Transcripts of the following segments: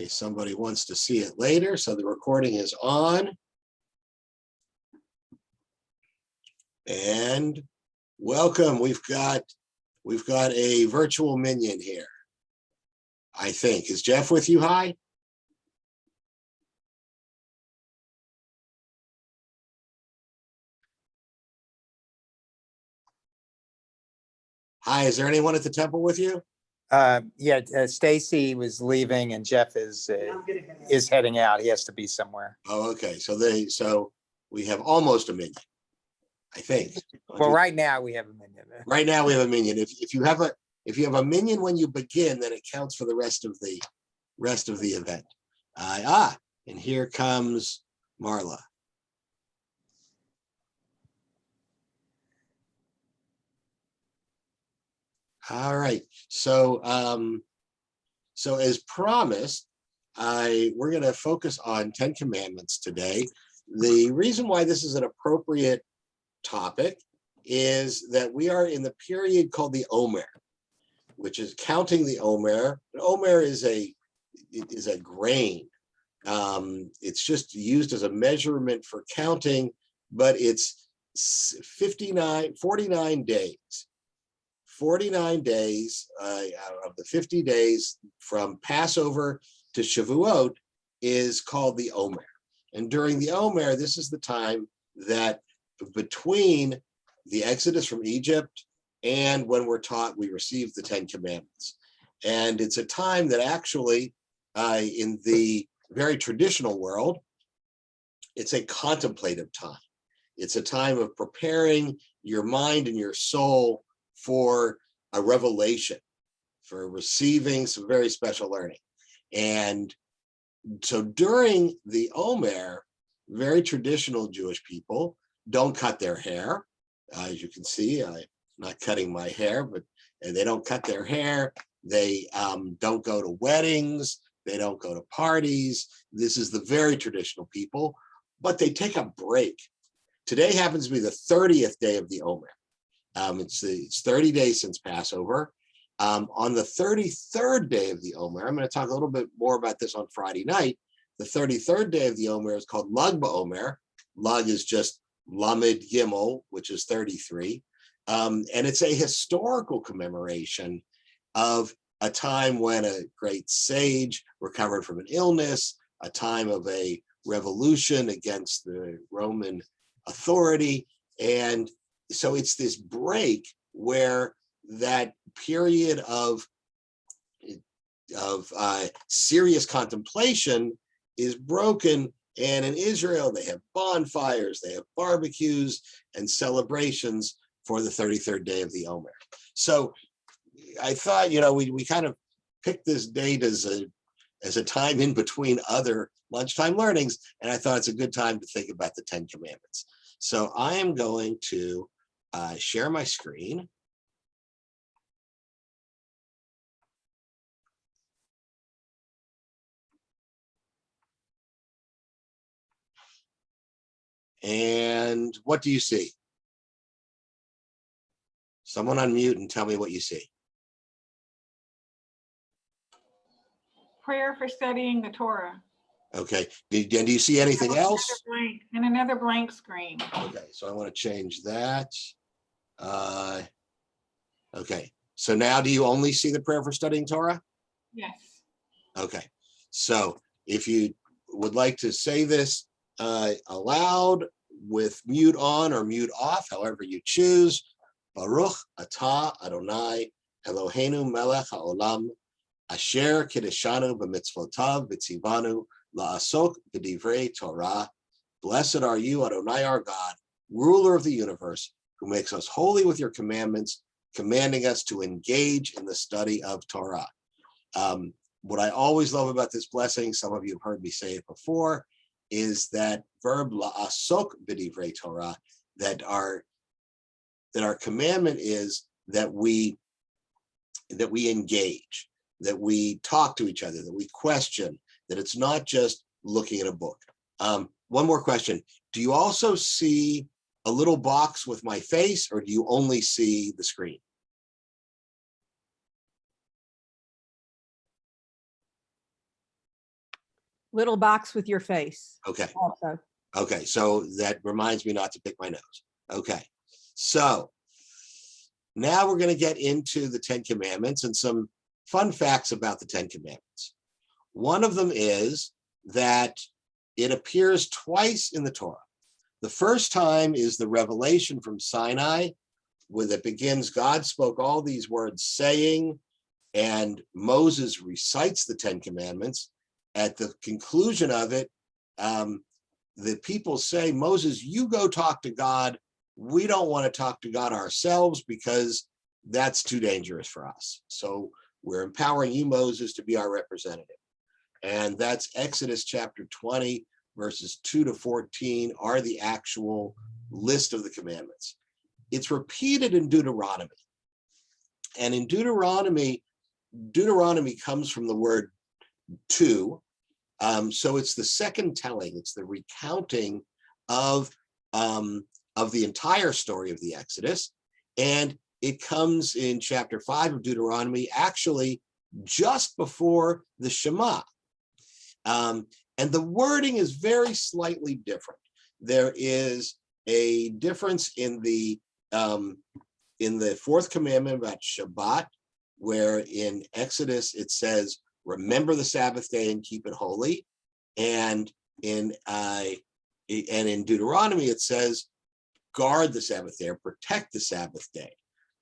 case somebody wants to see it later. So the recording is on. And welcome. We've got a virtual minion here, I think. Is Jeff with you? Hi. Hi, is there anyone at the temple with you? Yeah, Stacy was leaving and Jeff is heading out. He has to be somewhere. Oh, okay. So we have almost a minion, I think. Well, right now we have a minion. Right now we have a minion. If you have a minion when you begin, then it counts for the rest of the event. And here comes Marla. All right. So as promised, we're going to focus on 10 Commandments today. The reason why this is an appropriate topic is that we are in the period called the Omer, which is counting the Omer. Omer is a grain. It's just used as a measurement for counting, but it's 49 days. 49 days of the 50 days from Passover to Shavuot is called the Omer. And during the Omer, this is the time that between the Exodus from Egypt and when we're taught we receive the 10 Commandments. And it's a time that actually, in the very traditional world, it's a contemplative time. It's a time of preparing your mind and your soul for a revelation, for receiving some very special learning. And so during the Omer, very traditional Jewish people don't cut their hair. As you can see, I'm not cutting my hair, but they don't cut their hair. They don't go to weddings. They don't go to parties. This is the very traditional people, but they take a break. Today happens to be the 30th day of the Omer. It's 30 days since Passover. On the 33rd day of the Omer, I'm going to talk a little bit more about this on Friday night. The 33rd day of the Omer is called Lag BaOmer. Lag is just Lamed Gimel, which is 33. And it's a historical commemoration of a time when a great sage recovered from an illness, a time of a revolution against the Roman authority. And so it's this break where that period of serious contemplation is broken. And in Israel, they have bonfires, they have barbecues and celebrations for the 33rd day of the Omer. So I thought, we kind of picked this date as a time in between other lunchtime learnings, and I thought it's a good time to think about the 10 Commandments. So I am going to share my screen. And what do you see? Someone unmute and tell me what you see. Prayer for studying the Torah. Okay. Do you see anything else? And another blank screen. Okay, so I want to change that. Okay, so now do you only see the prayer for studying Torah? Yes. Okay, so if you would like to say this aloud with mute on or mute off, however you choose. Baruch atah Adonai Eloheinu melech haolam asher kiddushanu b'mitzvotav v'tzivanu la'asok b'divrei Torah. Blessed are you, Adonai our God, ruler of the universe, who makes us holy with your commandments, commanding us to engage in the study of Torah. What I always love about this blessing, some of you have heard me say it before, is that verb la'asok b'divrei Torah, that our commandment is that we engage, that we talk to each other, that we question, that it's not just looking at a book. One more question. Do you also see a little box with my face, or do you only see the screen? Little box with your face Okay. also. Okay, so that reminds me not to pick my nose. Okay, so now we're going to get into the 10 Commandments and some fun facts about the 10 Commandments. One of them is that it appears twice in the Torah. The first time is the revelation from Sinai, where it begins, God spoke all these words saying, and Moses recites the 10 Commandments. At the conclusion of it, the people say, Moses, you go talk to God. We don't want to talk to God ourselves because that's too dangerous for us. So we're empowering you, Moses, to be our representative. And that's Exodus chapter 20, verses 2 to 14 are the actual list of the commandments. It's repeated in Deuteronomy. And in Deuteronomy comes from the word to. So it's the second telling, it's the recounting of the entire story of the Exodus. And it comes in chapter 5 of Deuteronomy, actually just before the Shema. And the wording is very slightly different. There is a difference in the fourth commandment about Shabbat, where in Exodus it says, remember the Sabbath day and keep it holy. And in Deuteronomy, it says, guard the Sabbath day or protect the Sabbath day.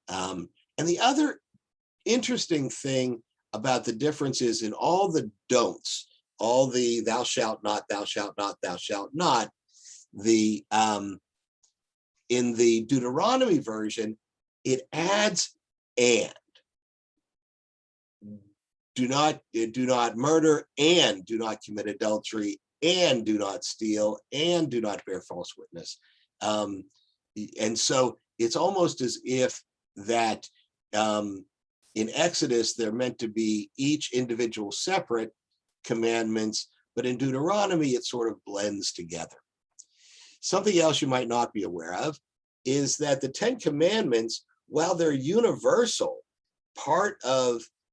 And the other interesting thing about the difference is in all the don'ts, all the thou shalt not, thou shalt not, thou shalt not, in the Deuteronomy version, it adds and. Do not murder, and do not commit adultery, and do not steal, and do not bear false witness. And so it's almost as if that in Exodus, they're meant to be each individual separate commandments, but in Deuteronomy, it sort of blends together. Something else you might not be aware of is that the 10 Commandments, while they're universal,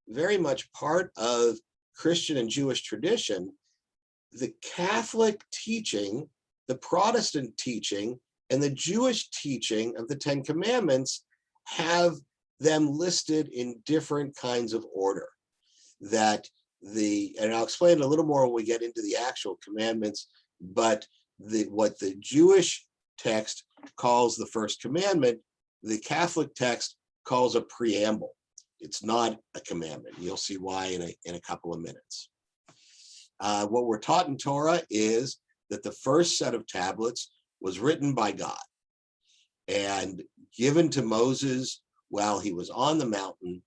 very much part of Christian and Jewish tradition, the Catholic teaching, the Protestant teaching, and the Jewish teaching of the 10 Commandments have them listed in different kinds of order. And I'll explain a little more when we get into the actual commandments, but what the Jewish text calls the first commandment, the Catholic text calls a preamble. It's not a commandment. You'll see why in a couple of minutes. What we're taught in Torah is that the first set of tablets was written by God and given to Moses while he was on the mountain.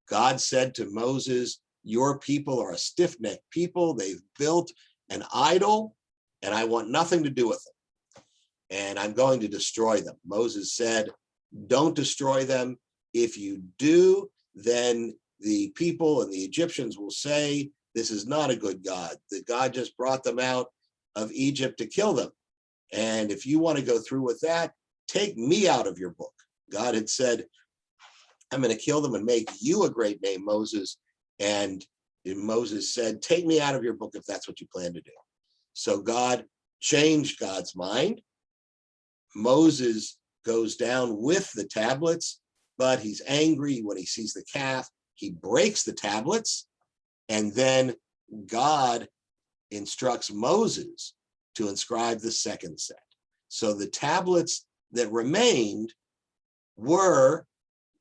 God said to Moses, your people are a stiff-necked people. They've built an idol, and I want nothing to do with them. And I'm going to destroy them. Moses said, don't destroy them. If you do, then the people and the Egyptians will say, this is not a good God. The God just brought them out of Egypt to kill them. And if you want to go through with that, take me out of your book. God had said, I'm going to kill them and make you a great name, Moses. And Moses said, take me out of your book if that's what you plan to do. So God changed God's mind. Moses goes down with the tablets, but he's angry when he sees the calf. He breaks the tablets, and then God instructs Moses to inscribe the second set. So the tablets that remained were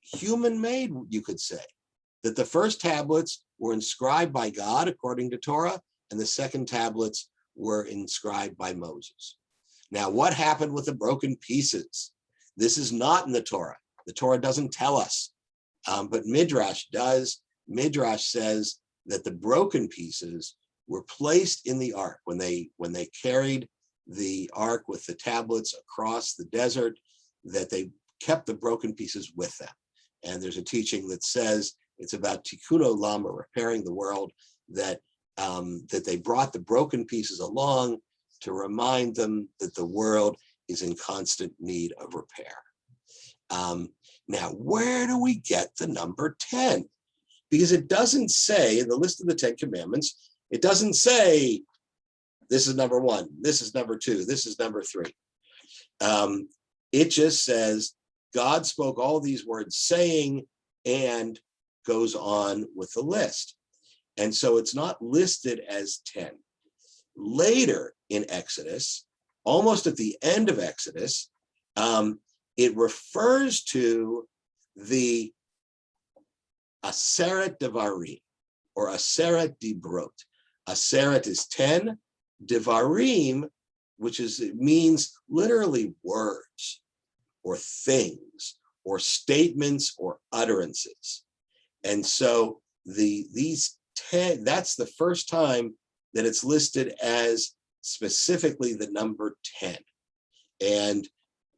human-made, you could say. That the first tablets were inscribed by God according to Torah, and the second tablets were inscribed by Moses. Now, what happened with the broken pieces? This is not in the Torah. The Torah doesn't tell us, but Midrash does. Midrash says that the broken pieces were placed in the ark when they carried the ark with the tablets across the desert, that they kept the broken pieces with them. And there's a teaching that says it's about tikkun olam, or repairing the world, that they brought the broken pieces along to remind them that the world is in constant need of repair. Now, where do we get the number 10? Because it doesn't say in the list of the 10 Commandments, it doesn't say This is number one. This is number two. This is number three. It just says God spoke all these words, saying, and goes on with the list. And so it's not listed as 10. Later in Exodus, almost at the end of Exodus, it refers to the Aseret Devarim, or Aseret Dibrot. Aseret is 10, Devarim, which is, it means literally words or things or statements or utterances. And so these 10, that's the first time that it's listed as specifically the number 10. And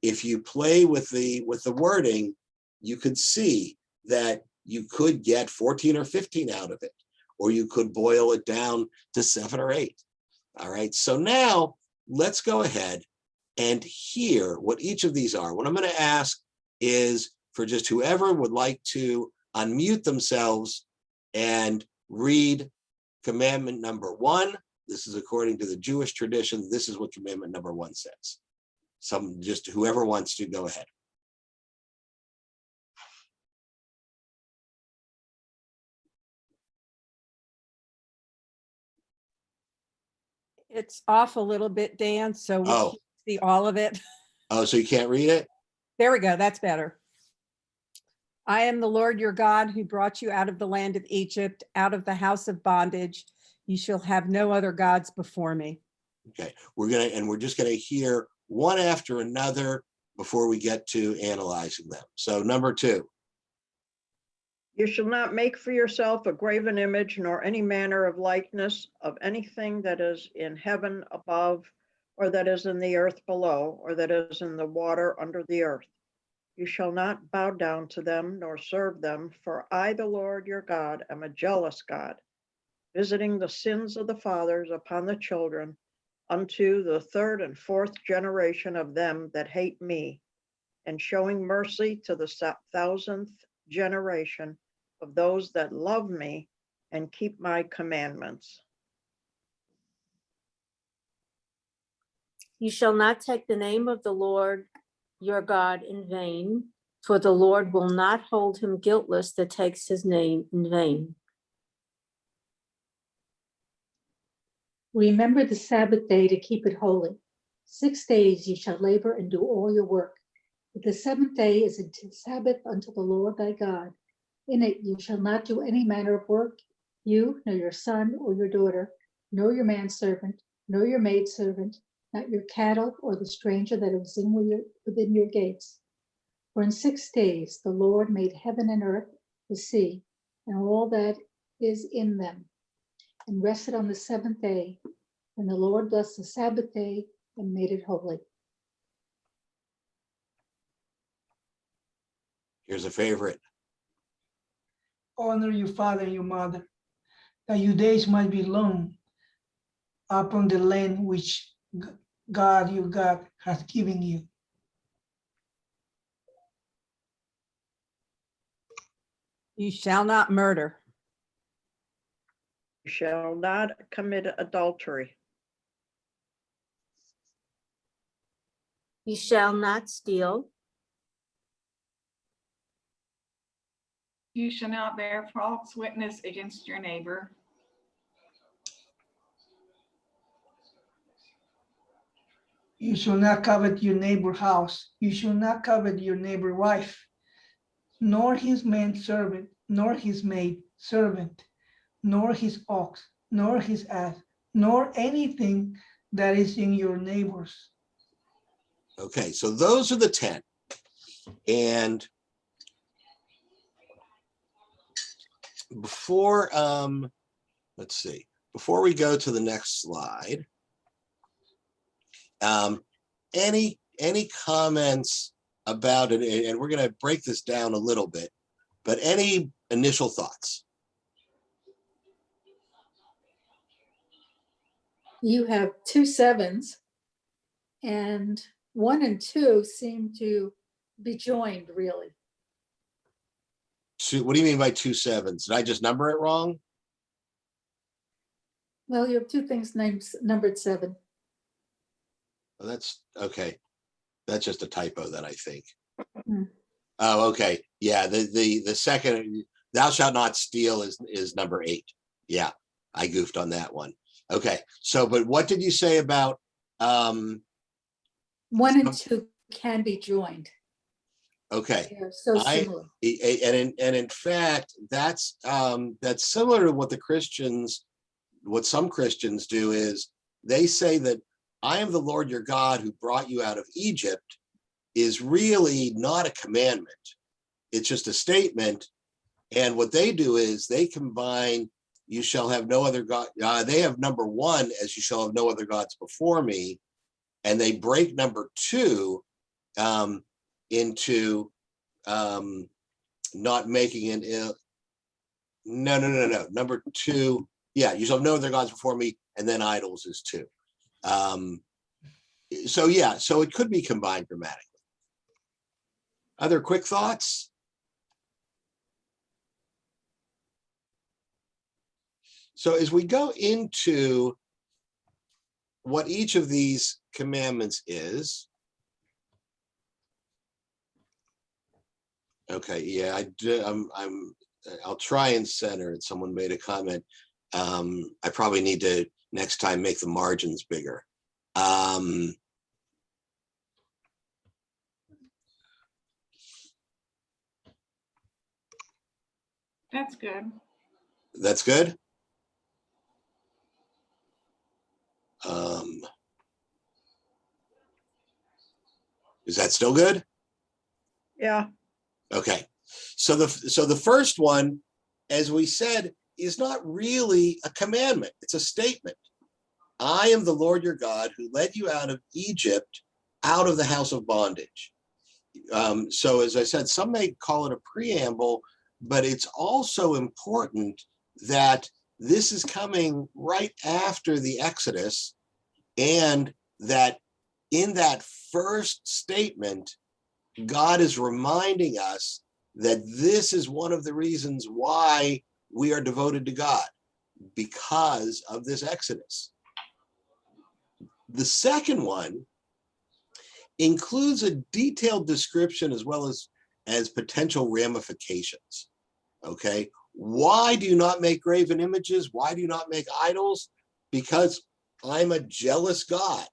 if you play with the wording, you could see that you could get 14 or 15 out of it, or you could boil it down to 7 or 8. All right, so now let's go ahead and hear what each of these are. What I'm going to ask is for just whoever would like to unmute themselves and read commandment number 1. This is according to the Jewish tradition. This is what commandment number 1 says. Just whoever wants to, go ahead. It's off a little bit, Dan, so we Oh. can't see all of it. Oh, so you can't read it? There we go. That's better. I am the Lord your God who brought you out of the land of Egypt, out of the house of bondage. You shall have no other gods before me. Okay, we're just gonna hear one after another before we get to analyzing them. So number 2. You shall not make for yourself a graven image, nor any manner of likeness of anything that is in heaven above, or that is in the earth below, or that is in the water under the earth. You shall not bow down to them, nor serve them, for I, the Lord your God, am a jealous God, visiting the sins of the fathers upon the children, unto the 3rd and 4th generation of them that hate me, and showing mercy to the 1000th generation of those that love me and keep my commandments. You shall not take the name of the Lord your God in vain, for the Lord will not hold him guiltless that takes his name in vain. Remember the Sabbath day to keep it holy. 6 days you shall labor and do all your work. But the 7th day is a Sabbath unto the Lord thy God. In it you shall not do any manner of work, you, nor your son or your daughter, nor your manservant, nor your maidservant, not your cattle or the stranger that is within your gates. For in 6 days the Lord made heaven and earth, the sea, and all that is in them, and rested on the 7th day. And the Lord blessed the Sabbath day and made it holy. Here's a favorite. Honor your father and your mother, that your days might be long upon the land which God your God has given you. You shall not murder. You shall not commit adultery. You shall not steal. You shall not bear false witness against your neighbor. You shall not covet your neighbor's house. You shall not covet your neighbor's wife, nor his manservant, nor his maid servant, nor his ox, nor his ass, nor anything that is in your neighbor's. Okay, so those are the 10. And before, let's see, before we go to the next slide, any comments about it? And we're going to break this down a little bit, but any initial thoughts? You have 2 7s, and 1 and 2 seem to be joined, really. What do you mean by 2 7s? Did I just number it wrong? Well, you have two things named numbered 7. Oh, that's okay. That's just a typo then, I think. Hmm. Oh, okay. Yeah, the second, thou shalt not steal is number 8. Yeah, I goofed on that one. Okay, so but what did you say about 1 and 2 can be joined. okay. They are so similar. And in fact, that's similar to what what some Christians do is they say that I am the Lord your God who brought you out of Egypt is really not a commandment. It's just a statement. And what they do is they combine, you shall have no other God. They have number 1 as you shall have no other gods before me. And they break number 2 into not making an ill. No. Number 2. Yeah, you shall have no other gods before me. And then idols is 2. So yeah, so it could be combined grammatically. Other quick thoughts? So as we go into what each of these commandments is, okay, yeah, I'll try and center it. Someone made a comment. I probably need to next time make the margins bigger. That's good. That's good. Is that still good? Yeah, Okay. So the first one, as we said, is not really a commandment. It's a statement. I am the Lord your God who led you out of Egypt, out of the house of bondage. So as I said, some may call it a preamble, but it's also important that this is coming right after the Exodus, and that in that first statement, God is reminding us that this is one of the reasons why we are devoted to God, because of this Exodus. The second one includes a detailed description as well as potential ramifications. Okay, why do you not make graven images? Why do you not make idols? Because I'm a jealous God.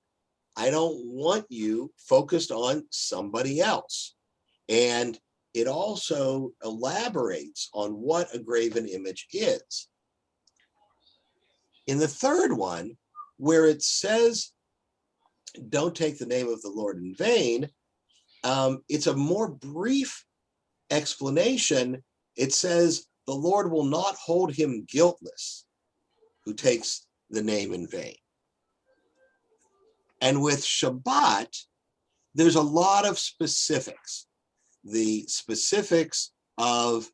I don't want you focused on somebody else. And it also elaborates on what a graven image is. In the third one, where it says, don't take the name of the Lord in vain, it's a more brief explanation. It says, the Lord will not hold him guiltless who takes the name in vain. And with Shabbat, there's a lot of specifics. The specifics of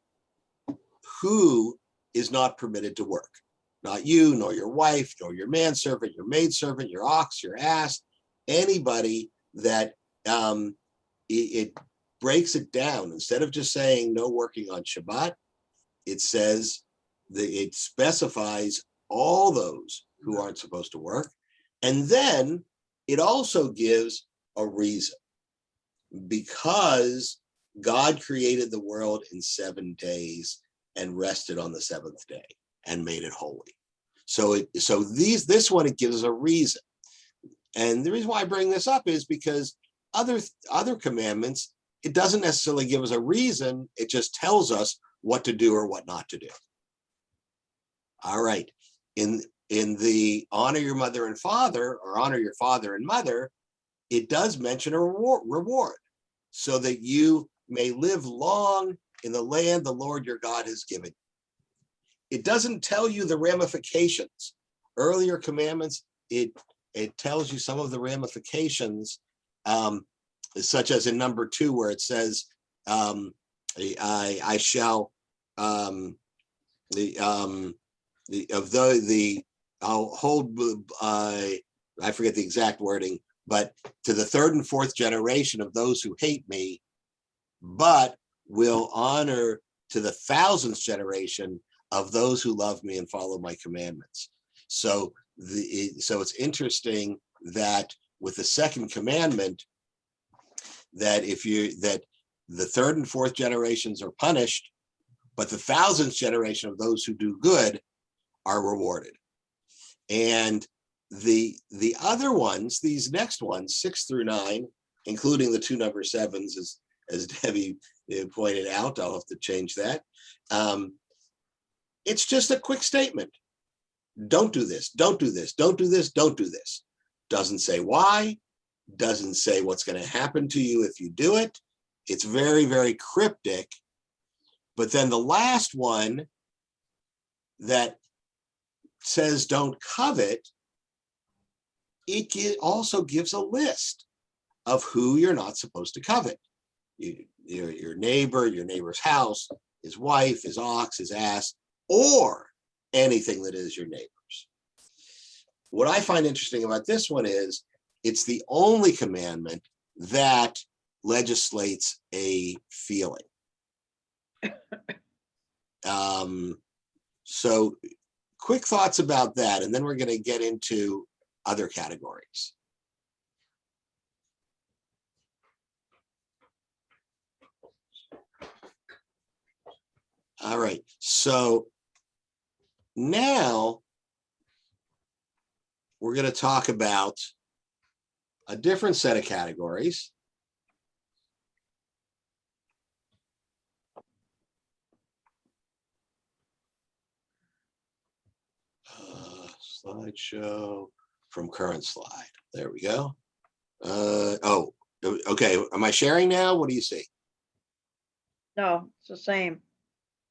who is not permitted to work. Not you, nor your wife, nor your manservant, your maidservant, your ox, your ass, anybody that it breaks it down. Instead of just saying no working on Shabbat, it says that it specifies all those who aren't supposed to work. And then it also gives a reason, because God created the world in 7 days and rested on the 7th day and made it holy. So this one, it gives a reason. And the reason why I bring this up is because other commandments, it doesn't necessarily give us a reason. It just tells us what to do or what not to do. All right. In the honor your mother and father, or honor your father and mother, it does mention a reward so that you may live long in the land the Lord your God has given. It doesn't tell you the ramifications. Earlier commandments, it tells you some of the ramifications, such as in number 2, where it says, I shall I'll hold, I forget the exact wording, but to the 3rd and 4th generation of those who hate me, but will honor to the 1000th generation of those who love me and follow my commandments. So so it's interesting that with the second commandment, that that the third and fourth generations are punished, but the 1000th generation of those who do good are rewarded. And the other ones, these next ones, 6 through 9, including the 2 number 7s, as Debbie pointed out, I'll have to change that. It's just a quick statement. Don't do this, don't do this, don't do this, don't do this. Doesn't say why, doesn't say what's going to happen to you if you do it. It's very, very cryptic. But then the last one that says don't covet, it also gives a list of who you're not supposed to covet. Your neighbor, your neighbor's house, his wife, his ox, his ass, or anything that is your neighbor's. What I find interesting about this one is it's the only commandment that legislates a feeling. So quick thoughts about that, and then we're going to get into other categories. All right, so now we're going to talk about a different set of categories. Slideshow from current slide. There we go. Oh, okay. Am I sharing now? What do you see? No, it's the same.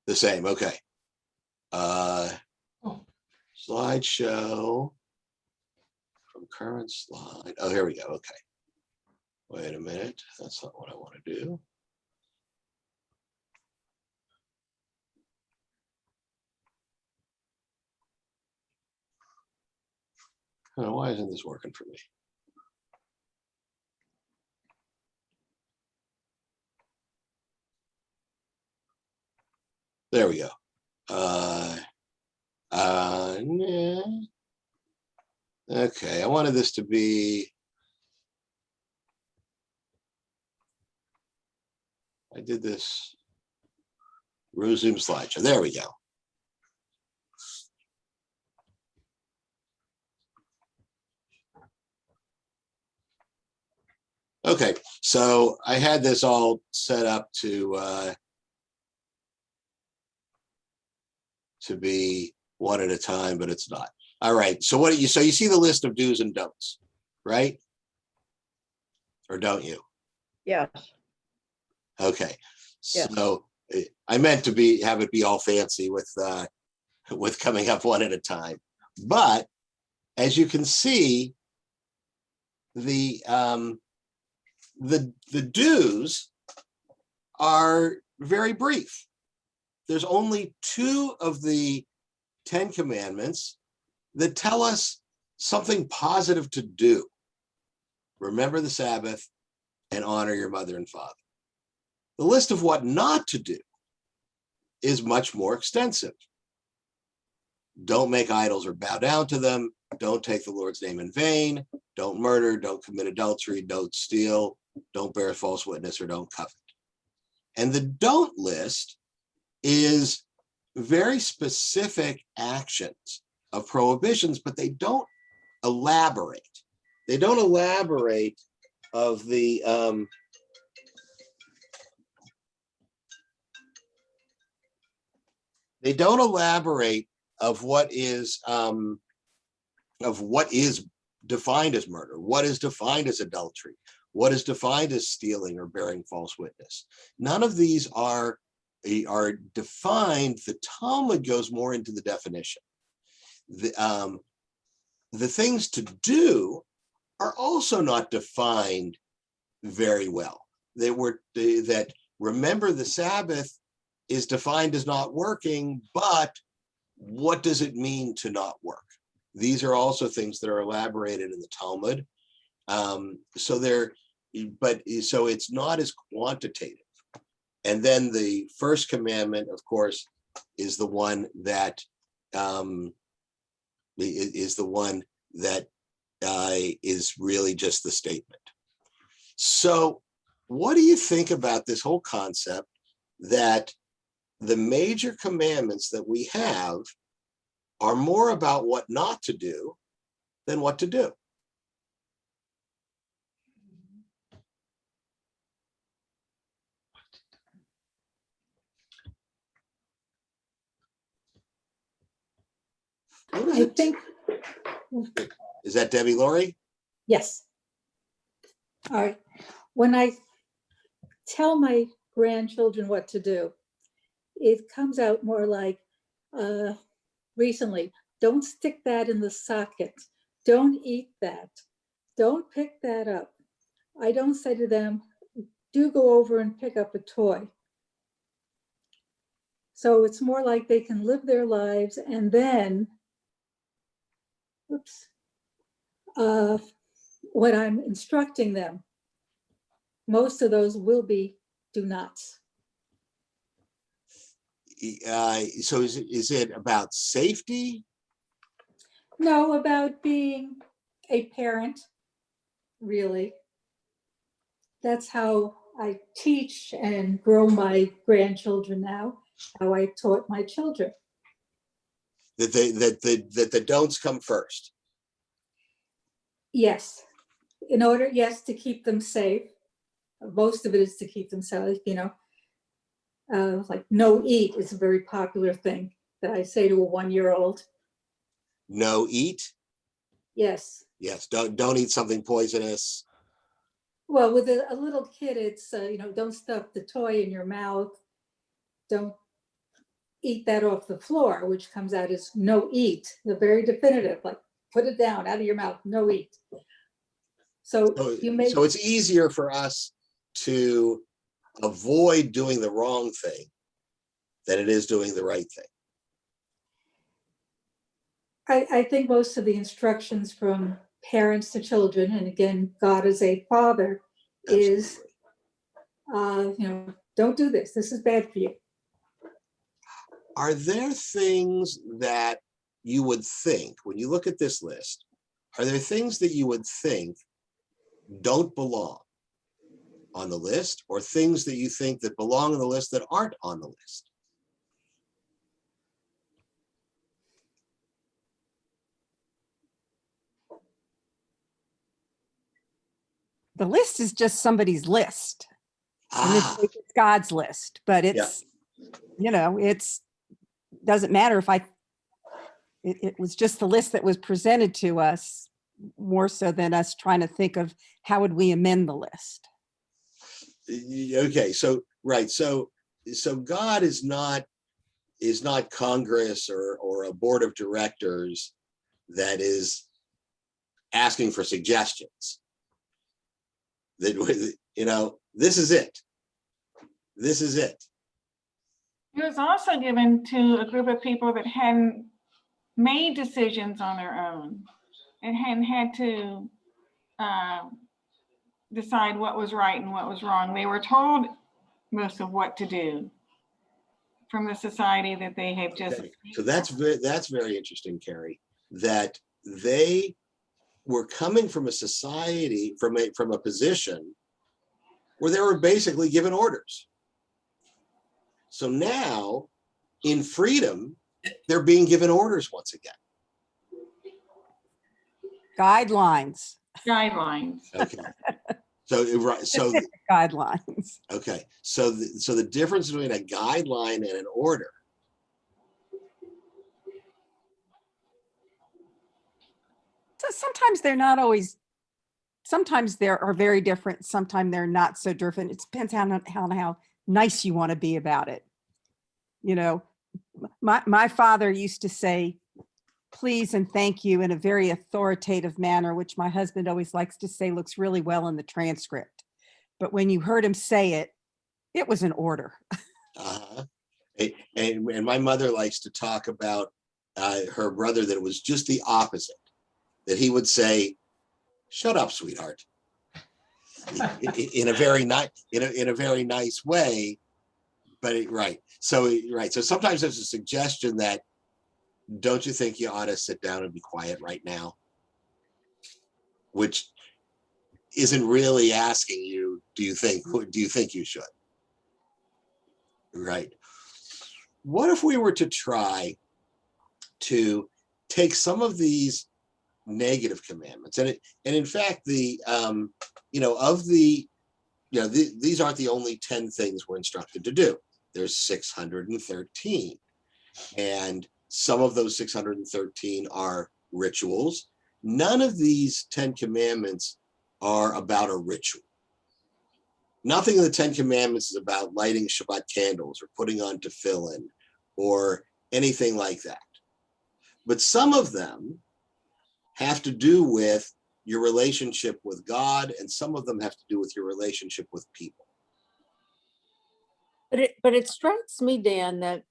The same. Okay. Slideshow from current slide. Oh, here we go. Okay. Wait a minute. That's not what I want to do. Oh, why isn't this working for me? There we go. Nah. Okay, I wanted this to be. I did this. Resume slideshow. There we go. Okay, so I had this all set up to be one at a time, but it's not. All right, so you see the list of do's and don'ts, right? Or don't you? Yes. Okay, Yes. so I meant to have it be all fancy with coming up one at a time, but as you can see, the do's are very brief. There's only 2 of the 10 commandments that tell us something positive to do. Remember the Sabbath and honor your mother and father. The list of what not to do is much more extensive. Don't make idols or bow down to them. Don't take the Lord's name in vain. Don't murder. Don't commit adultery. Don't steal. Don't bear false witness, or don't covet. And the don't list is very specific actions of prohibitions, but they don't elaborate. They don't elaborate of the they don't elaborate of what is defined as murder, what is defined as adultery, what is defined as stealing or bearing false witness. None of these are defined. The Talmud goes more into the definition. The things to do are also not defined very well. That remember the Sabbath is defined as not working, but what does it mean to not work? These are also things that are elaborated in the Talmud. So it's not as quantitative. And then the first commandment, of course, is the one that is the one that is really just the statement. So what do you think about this whole concept that the major commandments that we have are more about what not to do than what to do? What is I it? think, Is that Debbie Laurie? yes. All right. When I tell my grandchildren what to do, it comes out more like, recently, don't stick that in the socket. Don't eat that. Don't pick that up. I don't say to them, do go over and pick up a toy. So it's more like they can live their lives, and then, oops, when I'm instructing them, most of those will be do nots. So is it about safety? No, about being a parent, really. That's how I teach and grow my grandchildren now, how I taught my children. That the don'ts come first. Yes, in order, yes, to keep them safe. Most of it is to keep them safe, like no eat is a very popular thing that I say to a 1-year-old. No eat. Yes. Yes. Don't eat something poisonous. Well, with a little kid, it's, don't stuff the toy in your mouth. Don't eat that off the floor, which comes out as no eat. They're very definitive, like put it down out of your mouth, no eat. So you may. So it's easier for us to avoid doing the wrong thing than it is doing the right thing. I think most of the instructions from parents to children, and again, God as a father, is, don't do this. This is bad for you. Are there things that you would think, when you look at this list, are there things that you would think don't belong on the list, or things that you think that belong on the list that aren't on the list? The list is just somebody's list. In this Ah, case, it's God's list, but it's, it's, doesn't matter if it was just the list that was presented to us, more so than us trying to think of how would we amend the list. okay, so right, so God is not Congress or a board of directors that is asking for suggestions. That this is it. This is it. It was also given to a group of people that hadn't made decisions on their own and hadn't had to decide what was right and what was wrong. They were told most of what to do from the society that they had just. Okay. So that's very interesting, Carrie, that they were coming from a society, from a position where they were basically given orders. So now, in freedom, they're being given orders once again. Guidelines. Guidelines. Okay. So right. So Specific guidelines. okay. So the difference between a guideline and an order. So sometimes they're not always, sometimes they are very different. Sometimes they're not so different. It depends on how nice you want to be about it. My father used to say, please and thank you in a very authoritative manner, which my husband always likes to say looks really well in the transcript. But when you heard him say it, it was an order. Uh-huh. And my mother likes to talk about her brother, that it was just the opposite, that he would say, shut up, sweetheart, in a very nice way. But right. So sometimes there's a suggestion that don't you think you ought to sit down and be quiet right now? Which isn't really asking you, do you think you should? Right. What if we were to try to take some of these negative commandments, and in fact, these aren't the only 10 things we're instructed to do. There's 613, and some of those 613 are rituals. None of these 10 commandments are about a ritual. Nothing in the 10 commandments is about lighting Shabbat candles or putting on tefillin or anything like that. But some of them have to do with your relationship with God, and some of them have to do with your relationship with people. But it strikes me, Dan, that,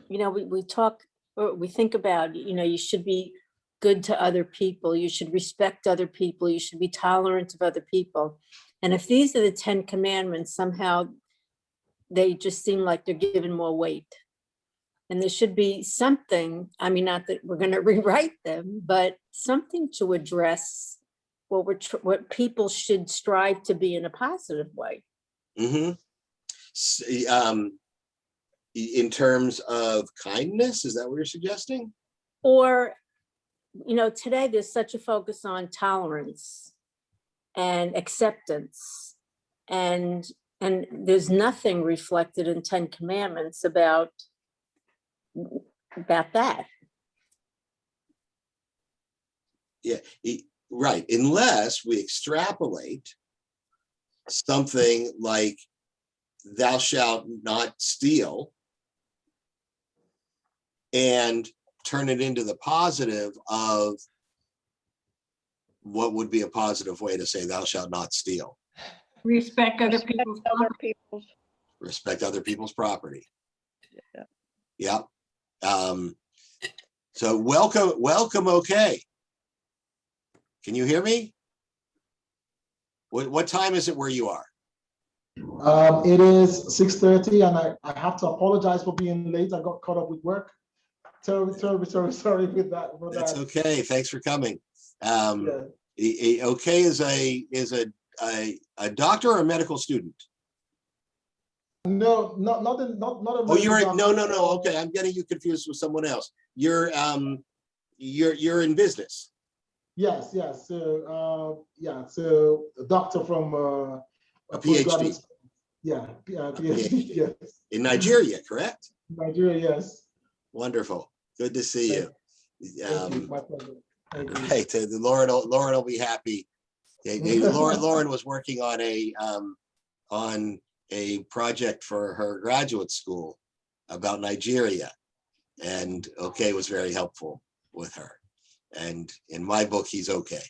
we talk, or we think about, you should be good to other people. You should respect other people. You should be tolerant of other people. And if these are the 10 commandments, somehow they just seem like they're given more weight. And there should be something, not that we're going to rewrite them, but something to address what people should strive to be in a positive way. Mm-hmm. In terms of kindness, is that what you're suggesting? Or, today there's such a focus on tolerance and acceptance, and there's nothing reflected in 10 commandments about that. Yeah, right. Unless we extrapolate something like thou shalt not steal and turn it into the positive of what would be a positive way to say thou shalt not steal. Respect other people's property. Respect other people's property. Yeah. Yep. So welcome. Okay. Can you hear me? What time is it where you are? It is 6:30, and I have to apologize for being late. I got caught up with work. Sorry with that. That's okay. Thanks for coming. Yeah. Okay is a doctor or a medical student? No, not a. Oh, no. Okay, I'm getting you confused with someone else. You're in business. Yes. So a doctor from a PhD. Yeah, PhD. Yes. In Nigeria, correct? Nigeria, yes. Wonderful. Good to see you. Thank you. My pleasure. Thank you. Right. The Lauren will be happy. Lauren was working on a project for her graduate school about Nigeria, and okay was very helpful with her. And in my book, he's okay.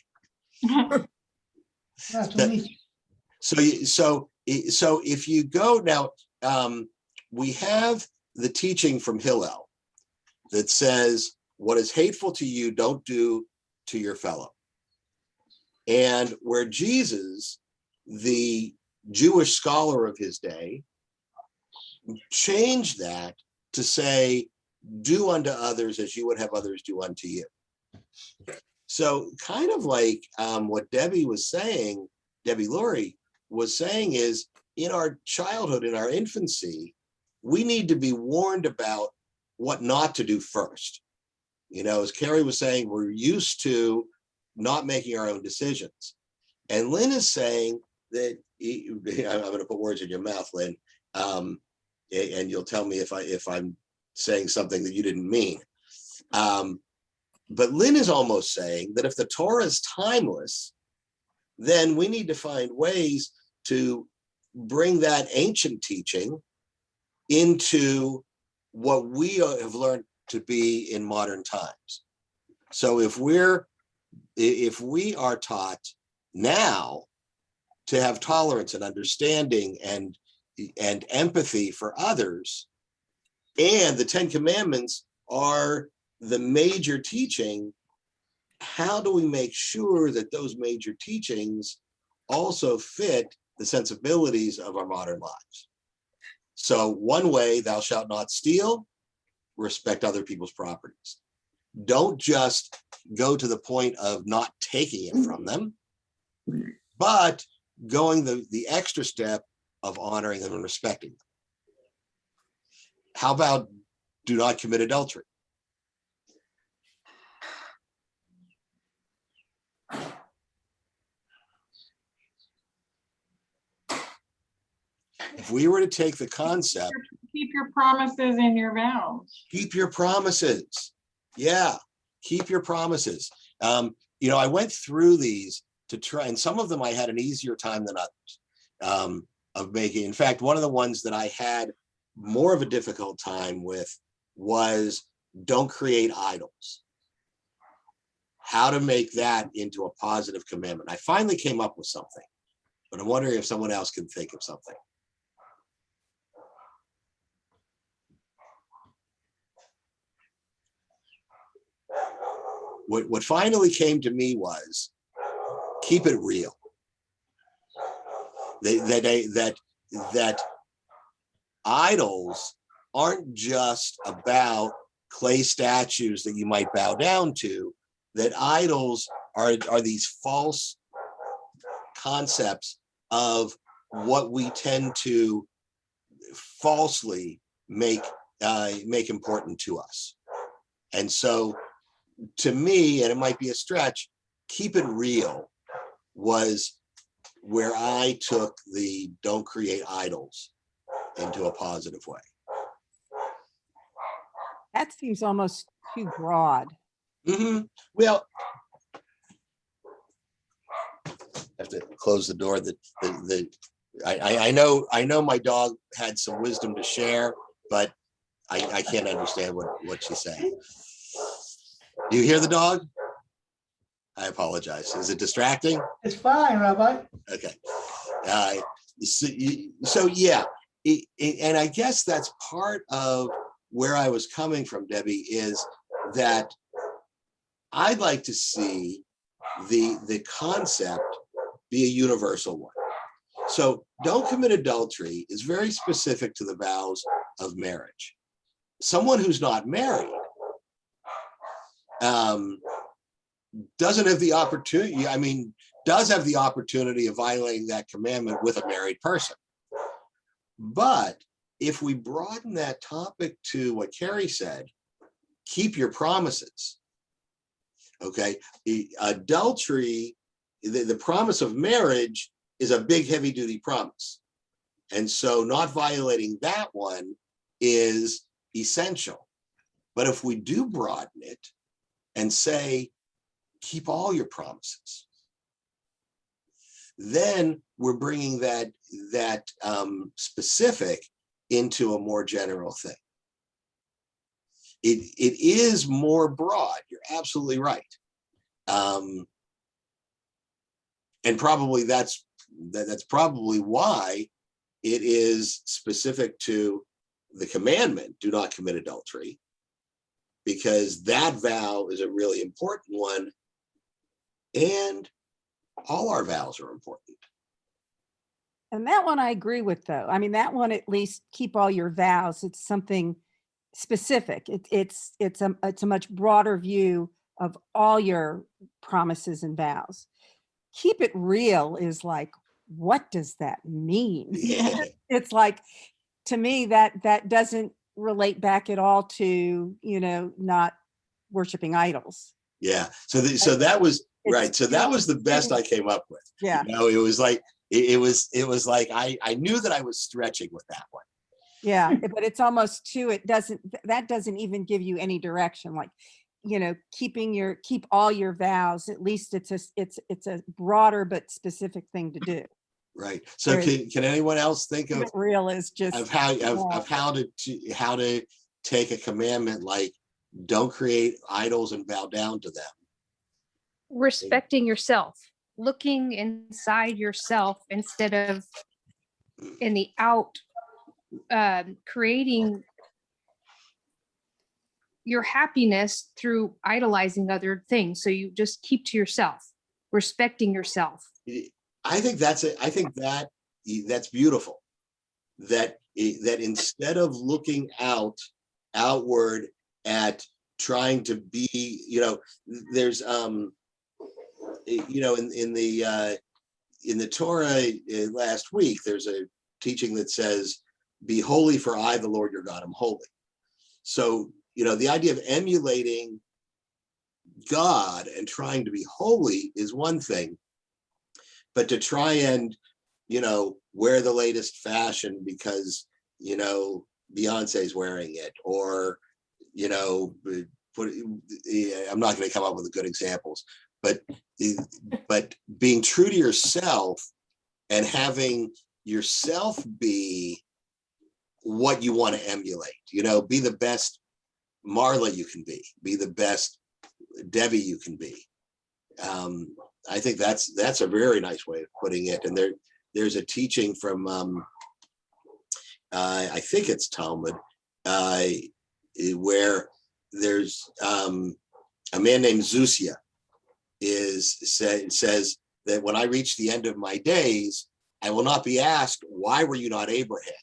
So if you go now, we have the teaching from Hillel that says, what is hateful to you, don't do to your fellow. And where Jesus, the Jewish scholar of his day, changed that to say, do unto others as you would have others do unto you. So kind of like what Debbie Lurie was saying is, in our childhood, in our infancy, we need to be warned about what not to do first. As Carrie was saying, we're used to not making our own decisions. And Lynn is saying that, I'm going to put words in your mouth, Lynn, and you'll tell me if I'm saying something that you didn't mean. But Lynn is almost saying that if the Torah is timeless, then we need to find ways to bring that ancient teaching into what we have learned to be in modern times. So if we are taught now to have tolerance and understanding and empathy for others, and the 10 Commandments are the major teaching, how do we make sure that those major teachings also fit the sensibilities of our modern lives? So one way, thou shalt not steal, respect other people's properties. don't just go to the point of not taking it from them, but going the extra step of honoring them and respecting them. How about do not commit adultery? If we were to take the concept, Keep your promises and your vows. keep your promises. Yeah, keep your promises. You know, I went through these to try, and some of them I had an easier time than others of making. In fact, one of the ones that I had more of a difficult time with was don't create idols. How to make that into a positive commandment. I finally came up with something, but I'm wondering if someone else can think of something. What finally came to me was keep it real. That idols aren't just about clay statues that you might bow down to, that idols are these false concepts of what we tend to falsely make important to us. And so to me, and it might be a stretch, keep it real was where I took the don't create idols into a positive way. That seems almost too broad. Well, I have to close the door. I know my dog had some wisdom to share, but I can't understand what she's saying. Do you hear the dog? I apologize. Is it distracting? It's fine, Rabbi. Okay. So yeah, and I guess that's part of where I was coming from, Debbie, is that I'd like to see the concept be a universal one. So don't commit adultery is very specific to the vows of marriage. Someone who's not married doesn't have the opportunity, does have the opportunity of violating that commandment with a married person. But if we broaden that topic to what Carrie said, keep your promises. Okay, adultery, the promise of marriage is a big, heavy duty promise. And so not violating that one is essential. But if we do broaden it and say, keep all your promises, then we're bringing that specific into a more general thing. It is more broad. You're absolutely right. And probably that's probably why it is specific to the commandment, do not commit adultery, because that vow is a really important one. And all our vows are important. And that one I agree with, though. I mean, that one, at least keep all your vows. It's something specific. It's a much broader view of all your promises and vows. Keep it real is like, what does that mean? Yeah. It's like, to me, that doesn't relate back at all to, not worshiping idols. Yeah. So that was right. So that was the best I came up with. Yeah. It was like it was like I knew that I was stretching with that one. Yeah, but it's almost too, that doesn't even give you any direction. Like, keep all your vows. At least it's a broader but specific thing to do. Right. So can anyone else think of real is just of how to take a commandment like don't create idols and bow down to them? Respecting yourself, looking inside yourself instead of in the out, creating your happiness through idolizing other things. So you just keep to yourself, respecting yourself. I think that's it. I think that's beautiful. That instead of looking outward at trying to be, there's, in the Torah last week, there's a teaching that says, be holy for I, the Lord your God, am holy. So, the idea of emulating God and trying to be holy is one thing, but to try and, wear the latest fashion because, Beyonce's wearing it, or, I'm not going to come up with good examples, but being true to yourself and having yourself be what you want to emulate, be the best Marla you can be the best Debbie you can be. I think that's a very nice way of putting it. And there's a teaching from, I think it's Talmud, where there's a man named Zusia says that when I reach the end of my days, I will not be asked, why were you not Abraham?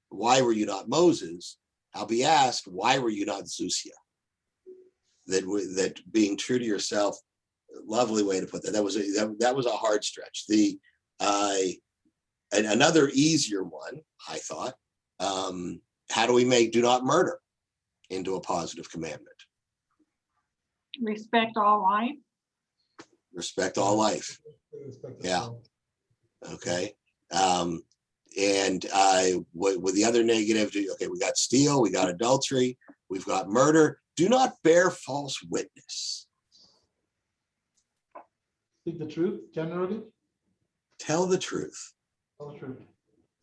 Why were you not Moses? I'll be asked, why were you not Zusia? That being true to yourself, lovely way to put that. That was a hard stretch. Another easier one, I thought, how do we make do not murder into a positive commandment? Respect all life. Respect all life. Yeah. Okay. And with the other negative, okay, we got steal, we got adultery, we've got murder. Do not bear false witness. Speak the truth, generally. Tell the truth. Tell the truth.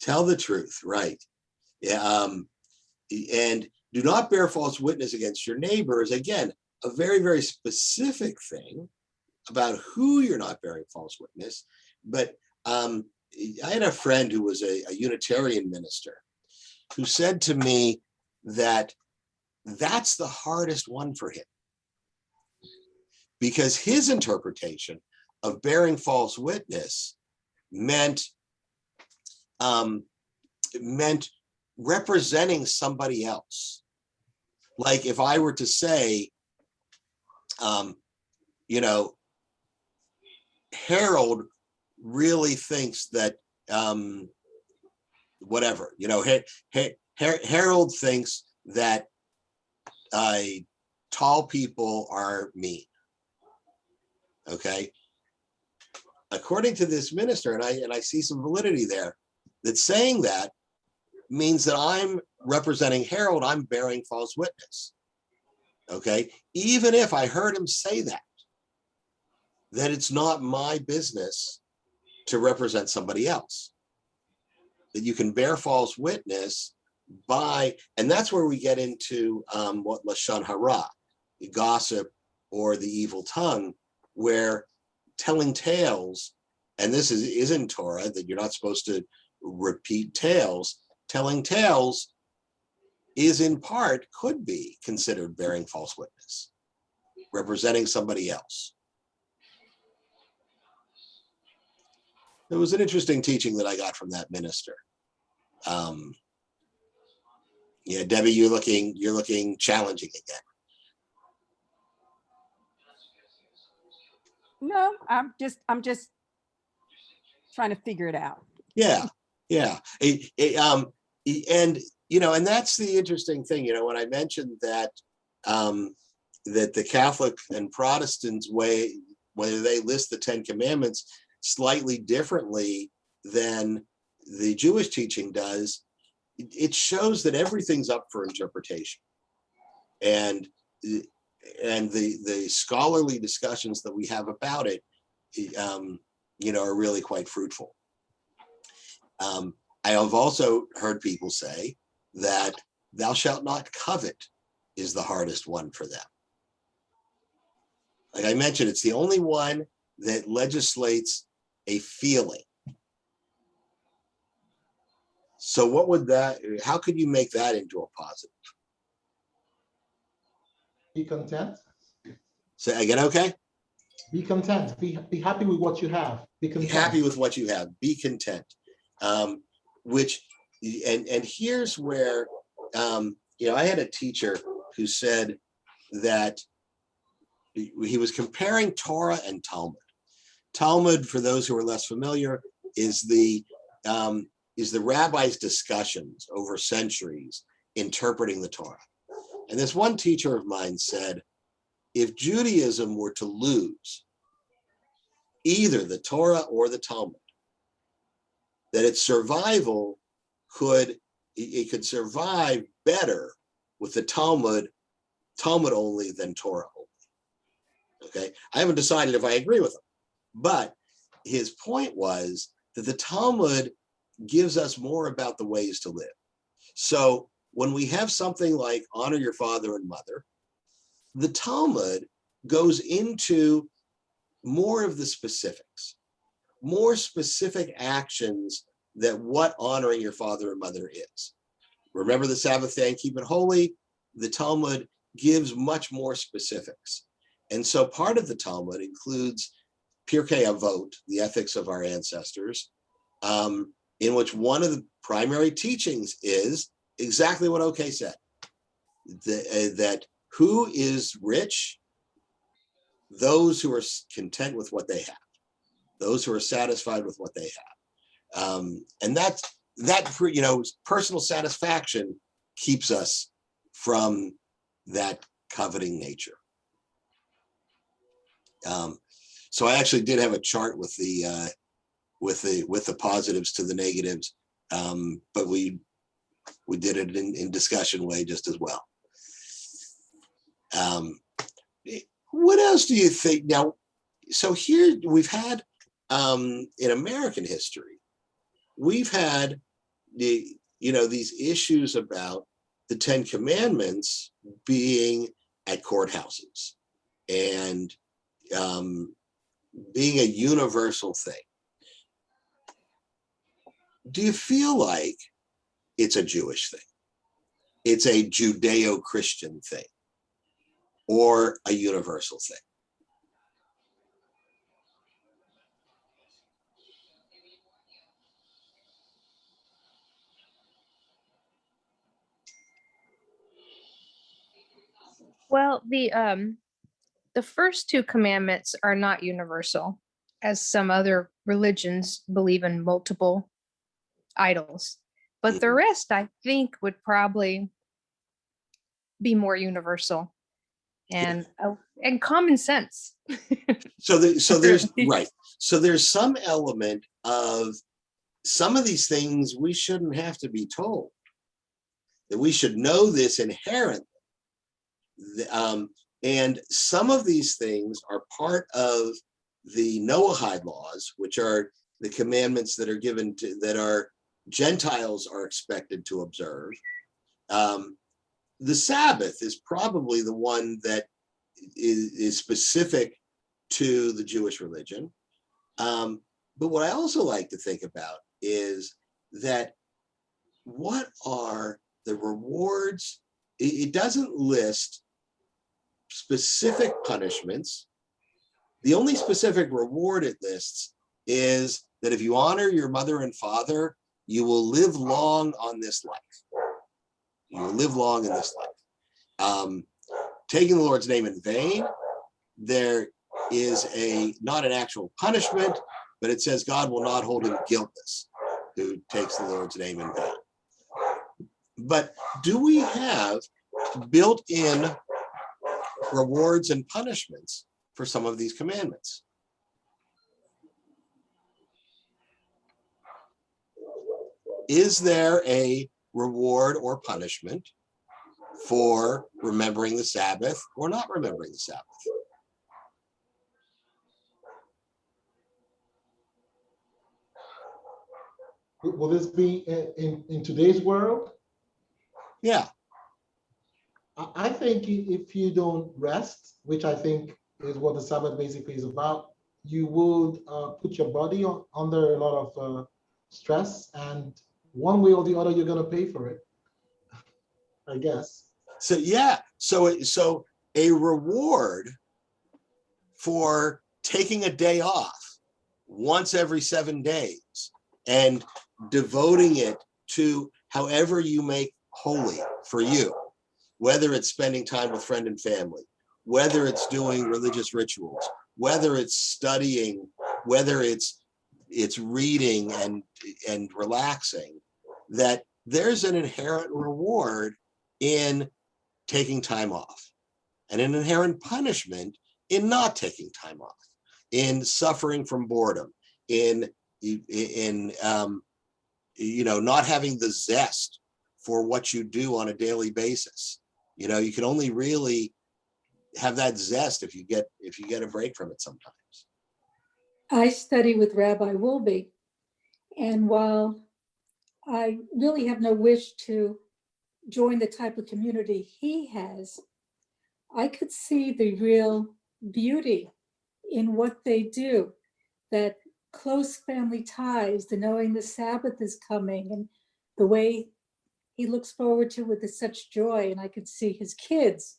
Tell the truth, right. Yeah. And do not bear false witness against your neighbor is, again, a very, very specific thing about who you're not bearing false witness. But I had a friend who was a Unitarian minister who said to me that that's the hardest one for him, because his interpretation of bearing false witness meant representing somebody else. Like if I were to say, Harold really thinks that whatever, Harold thinks that tall people are mean. Okay. According to this minister, and I see some validity there, that saying that means that I'm representing Harold, I'm bearing false witness. Okay. Even if I heard him say that it's not my business to represent somebody else. That you can bear false witness by, and that's where we get into what Lashon Hara, the gossip or the evil tongue, where telling tales, and this is in Torah, that you're not supposed to repeat tales. Telling tales is in part, could be considered bearing false witness, representing somebody else. It was an interesting teaching that I got from that minister. Yeah, Debbie, you're looking challenging again. No, I'm just trying to figure it out. Yeah. And that's the interesting thing, when I mentioned that that the Catholic and Protestants way, whether they list the 10 Commandments slightly differently than the Jewish teaching does, it shows that everything's up for interpretation. And the scholarly discussions that we have about it, are really quite fruitful. I have also heard people say that thou shalt not covet is the hardest one for them. Like I mentioned, it's the only one that legislates a feeling. So how could you make that into a positive? Be content. Say again, okay? Be content. Be happy with what you have. Be content. Be happy with what you have. Be content. And here's where, I had a teacher who said that he was comparing Torah and Talmud. Talmud, for those who are less familiar, is the rabbi's discussions over centuries interpreting the Torah. And this one teacher of mine said, if Judaism were to lose either the Torah or the Talmud, that its survival could survive better with the Talmud only than Torah only. Okay, I haven't decided if I agree with him, but his point was that the Talmud gives us more about the ways to live. So when we have something like honor your father and mother, the Talmud goes into more of the specifics, more specific actions that what honoring your father and mother is. Remember the Sabbath day and keep it holy. The Talmud gives much more specifics. And so part of the Talmud includes Pirkei Avot, the ethics of our ancestors, in which one of the primary teachings is exactly what OK said, that who is rich? Those who are content with what they have, those who are satisfied with what they have. And that personal satisfaction keeps us from that coveting nature. So I actually did have a chart with the positives to the negatives, but we did it in discussion way just as well. What else do you think now? So here we've had in American history, we've had these issues about the 10 Commandments being at courthouses and being a universal thing. Do you feel like it's a Jewish thing? It's a Judeo-Christian thing or a universal thing? Well, the first two commandments are not universal, as some other religions believe in multiple idols. But the rest, I think, would probably be more universal and common sense. So there's right. So there's some element of some of these things we shouldn't have to be told, that we should know this inherently. And some of these things are part of the Noahide laws, which are the commandments that are given to, that our Gentiles are expected to observe. The Sabbath is probably the one that is specific to the Jewish religion. But what I also like to think about is that what are the rewards? It doesn't list specific punishments. The only specific reward it lists is that if you honor your mother and father, you will live long on this life. You will live long in this life. Taking the Lord's name in vain, there is not an actual punishment, but it says God will not hold him guiltless who takes the Lord's name in vain. But do we have built-in rewards and punishments for some of these commandments? Is there a reward or punishment for remembering the Sabbath or not remembering the Sabbath? Will this be in today's world? Yeah. I think if you don't rest, which I think is what the Sabbath basically is about, you would put your body under a lot of stress, and one way or the other, you're going to pay for it, I guess. So yeah, so a reward for taking a day off once every 7 days and devoting it to however you make holy for you. whether it's spending time with friend and family, whether it's doing religious rituals, whether it's studying, whether it's reading and relaxing, that there's an inherent reward in taking time off, and an inherent punishment in not taking time off, in suffering from boredom, in not having the zest for what you do on a daily basis. You can only really have that zest if you get a break from it sometimes. I study with Rabbi Wilby, and while I really have no wish to join the type of community he has, I could see the real beauty in what they do, that close family ties, the knowing the Sabbath is coming, and the way he looks forward to it with such joy. And I could see his kids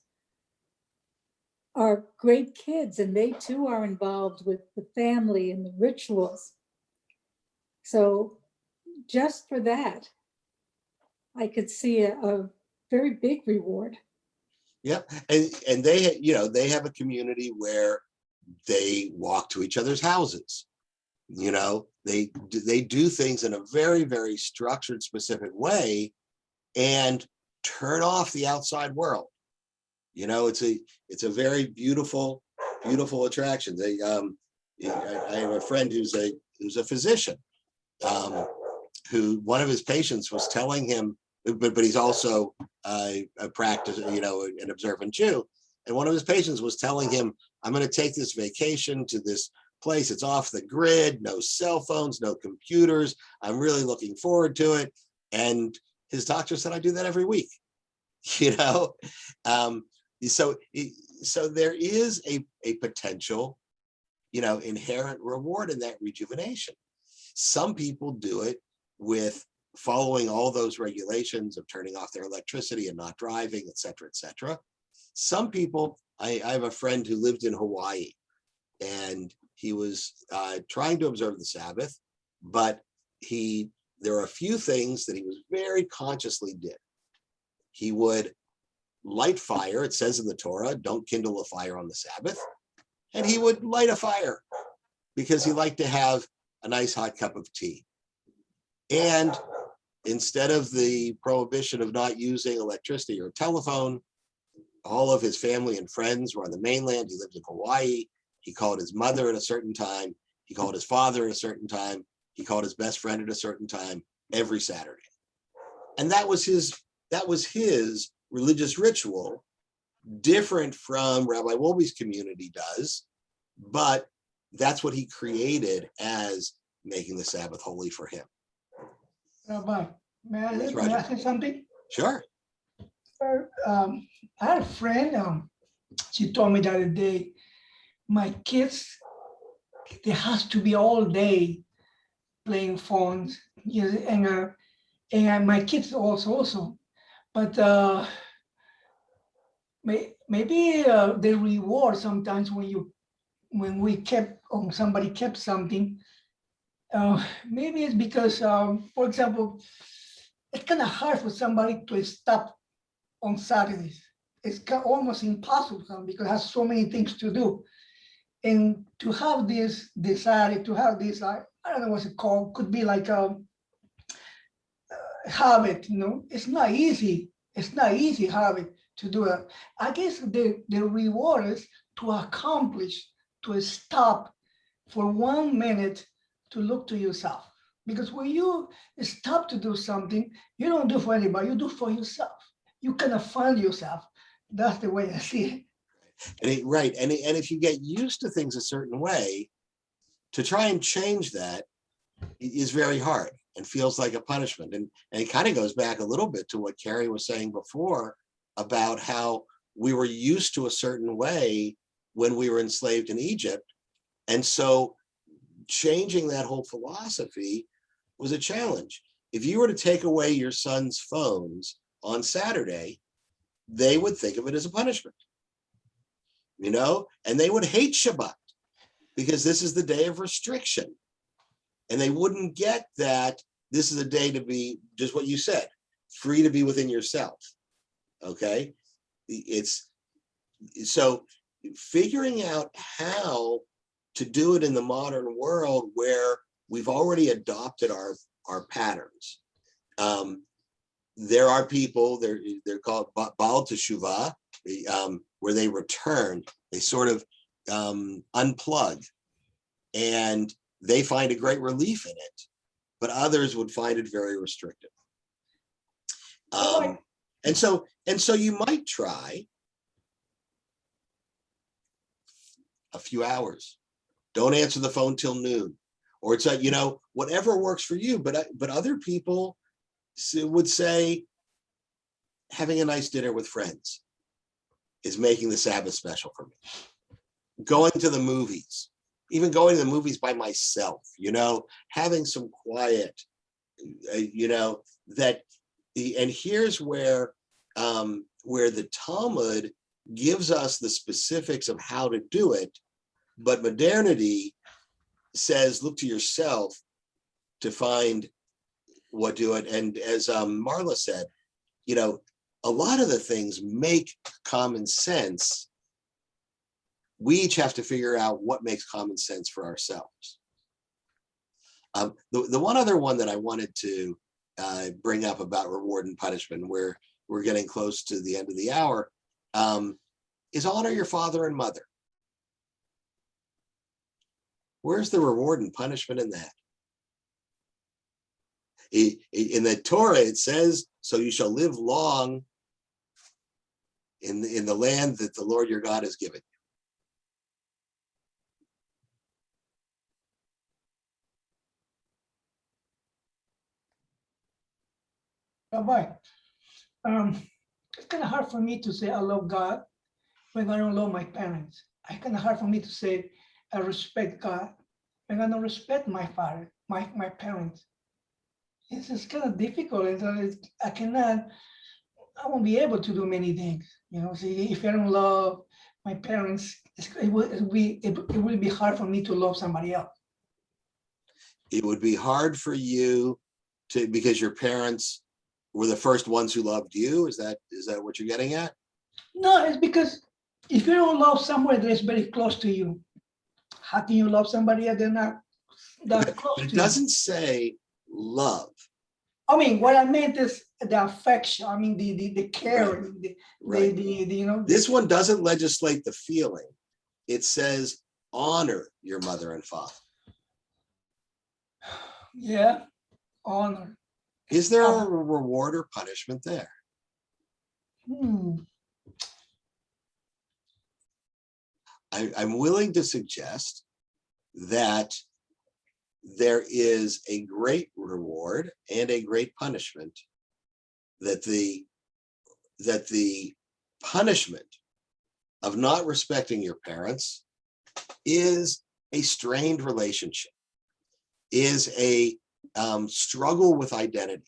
are great kids, and they too are involved with the family and the rituals. So just for that, I could see a very big reward. Yeah, and they have a community where they walk to each other's houses. They do things in a very, very structured, specific way, and turn off the outside world. It's a very beautiful attraction. I have a friend who's a physician, who one of his patients was telling him, but he's also a practice, an observant Jew. And one of his patients was telling him, I'm going to take this vacation to this place. It's off the grid, no cell phones, no computers. I'm really looking forward to it. And his doctor said, I do that every week. So there is a potential, inherent reward in that rejuvenation. Some people do it with following all those regulations of turning off their electricity and not driving, et cetera, et cetera. Some people, I have a friend who lived in Hawaii, and he was trying to observe the Sabbath, but there are a few things that he was very consciously did. He would light fire. It says in the Torah, don't kindle a fire on the Sabbath. And he would light a fire because he liked to have a nice hot cup of tea. And instead of the prohibition of not using electricity or telephone, all of his family and friends were on the mainland. He lived in Hawaii. He called his mother at a certain time. He called his father at a certain time. He called his best friend at a certain time every Saturday. And that was his religious ritual, different from Rabbi Wolbe's community does, but that's what he created as making the Sabbath holy for him. Rabbi, may I Yes, Roger. ask you something? Sure. I had a friend, she told me the other day, my kids, they has to be all day playing phones, and my kids also. But maybe the reward sometimes when somebody kept something, maybe it's because, for example, it's kind of hard for somebody to stop on Saturdays. It's almost impossible because it has so many things to do. And to have this desire, to have this, I don't know what's it called, could be like a habit, it's not easy. It's not easy habit to do it. I guess the reward is to accomplish, to stop for 1 minute to look to yourself. Because when you stop to do something, you don't do for anybody, you do for yourself. You kind of find yourself. That's the way I see it. Right. And if you get used to things a certain way, to try and change that is very hard and feels like a punishment. And it kind of goes back a little bit to what Carrie was saying before about how we were used to a certain way when we were enslaved in Egypt. And so changing that whole philosophy was a challenge. If you were to take away your son's phones on Saturday, they would think of it as a punishment, and they would hate Shabbat because this is the day of restriction. And they wouldn't get that this is a day to be, just what you said, free to be within yourself. Okay. it's so figuring out how to do it in the modern world where we've already adopted our patterns. There are people, they're called Baal Teshuvah, where they return, they sort of unplug, and they find a great relief in it, but others would find it very restrictive. And so you might try a few hours. Don't answer the phone till noon, or it's like, whatever works for you. But other people would say having a nice dinner with friends is making the Sabbath special for me. Going to the movies, even going to the movies by myself, having some quiet, and here's where the Talmud gives us the specifics of how to do it, but modernity says, look to yourself to find what do it. And as Marla said, a lot of the things make common sense. We each have to figure out what makes common sense for ourselves. The one other one that I wanted to bring up about reward and punishment, where we're getting close to the end of the hour, is honor your father and mother. Where's the reward and punishment in that? In the Torah, it says, so you shall live long in the land that the Lord your God has given you. Rabbi, it's kind of hard for me to say I love God when I don't love my parents. It's kind of hard for me to say I respect God when I don't respect my father, my parents. It's just kind of difficult. I won't be able to do many things. See, if I don't love my parents, it will be hard for me to love somebody else. It would be hard for you to, because your parents were the first ones who loved you. Is that what you're getting at? No, it's because if you don't love someone that is very close to you, how can you love somebody that they're not that close to you? It doesn't say love. I mean, what I meant is the affection. I mean, the caring. Right. This one doesn't legislate the feeling. It says honor your mother and father. Yeah, honor. Is there a reward or punishment there? I'm willing to suggest that there is a great reward and a great punishment, that the punishment of not respecting your parents is a strained relationship, is a struggle with identity,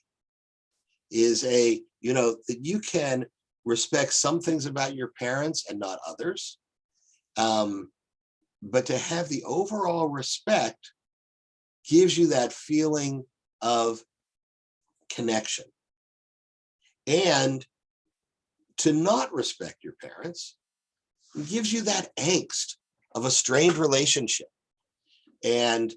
is that you can respect some things about your parents and not others. But to have the overall respect gives you that feeling of connection. And to not respect your parents gives you that angst of a strained relationship. And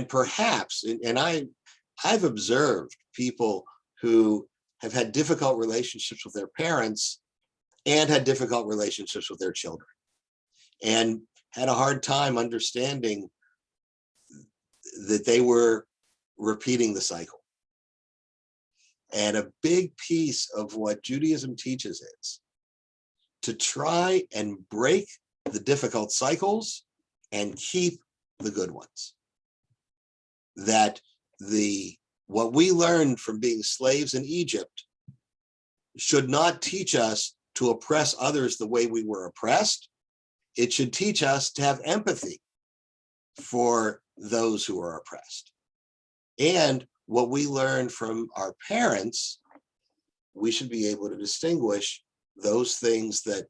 perhaps, and I've observed people who have had difficult relationships with their parents and had difficult relationships with their children, and had a hard time understanding that they were repeating the cycle. And a big piece of what Judaism teaches is to try and break the difficult cycles and keep the good ones. That what we learned from being slaves in Egypt should not teach us to oppress others the way we were oppressed. It should teach us to have empathy for those who are oppressed. And what we learned from our parents, we should be able to distinguish those things that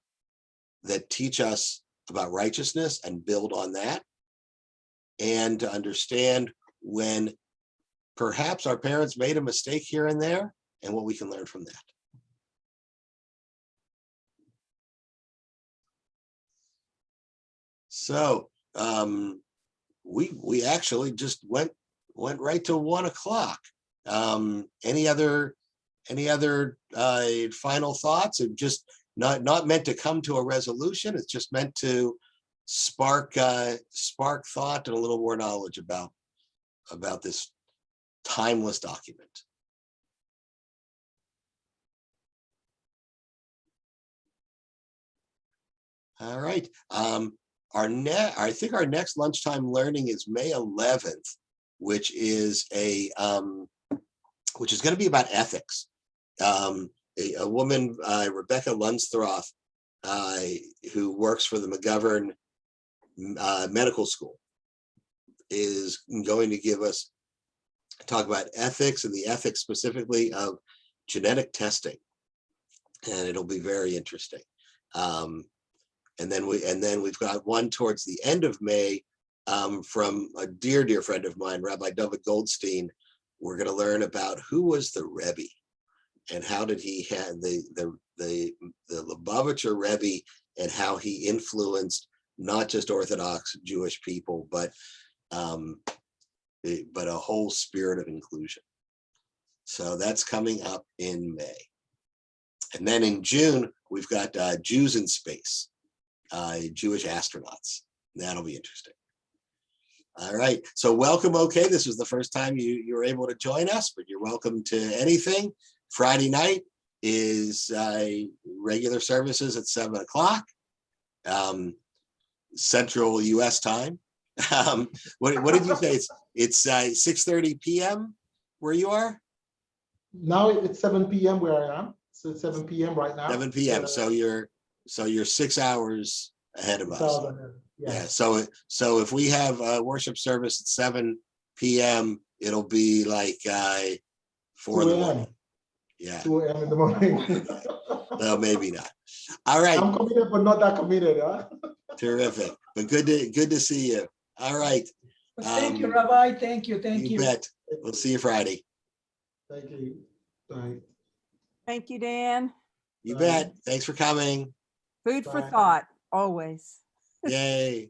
teach us about righteousness and build on that, and to understand when perhaps our parents made a mistake here and there, and what we can learn from that. So we actually just went right to 1 o'clock. Any other final thoughts? It just not meant to come to a resolution. It's just meant to spark thought and a little more knowledge about this timeless document. All right. I think our next lunchtime learning is May 11th, which is going to be about ethics. A woman, Rebecca Lunsthroth, who works for the McGovern Medical School, is going to talk about ethics and the ethics specifically of genetic testing, and it'll be very interesting. And then we've got one towards the end of May from a dear friend of mine, Rabbi David Goldstein. We're going to learn about who was the Rebbe and how did he have the Lubavitcher Rebbe and how he influenced not just Orthodox Jewish people, but a whole spirit of inclusion. So that's coming up in May. And then in June, we've got Jews in Space, Jewish astronauts. That'll be interesting. All right, so welcome. Okay, this was the first time you were able to join us, but you're welcome to anything. Friday night is regular services at 7 o'clock Central US time. What did you say? It's 6:30 p.m. where you are? Now it's 7 p.m. where I am. So it's 7 p.m. right now. 7 p.m. So you're 6 hours ahead of us. Yeah. So if we have a worship service at 7 p.m., it'll be like 4 in the morning. Yeah. 2 a.m. in the morning. No, maybe not. All right. I'm committed, but not that committed, huh? Terrific. But good to see you. All right. Thank you, Rabbi. Thank you. You bet. We'll see you Friday. Thank you. Bye. Thank you, Dan. You bet. Thanks for coming. Food for Bye. thought, always. Yay.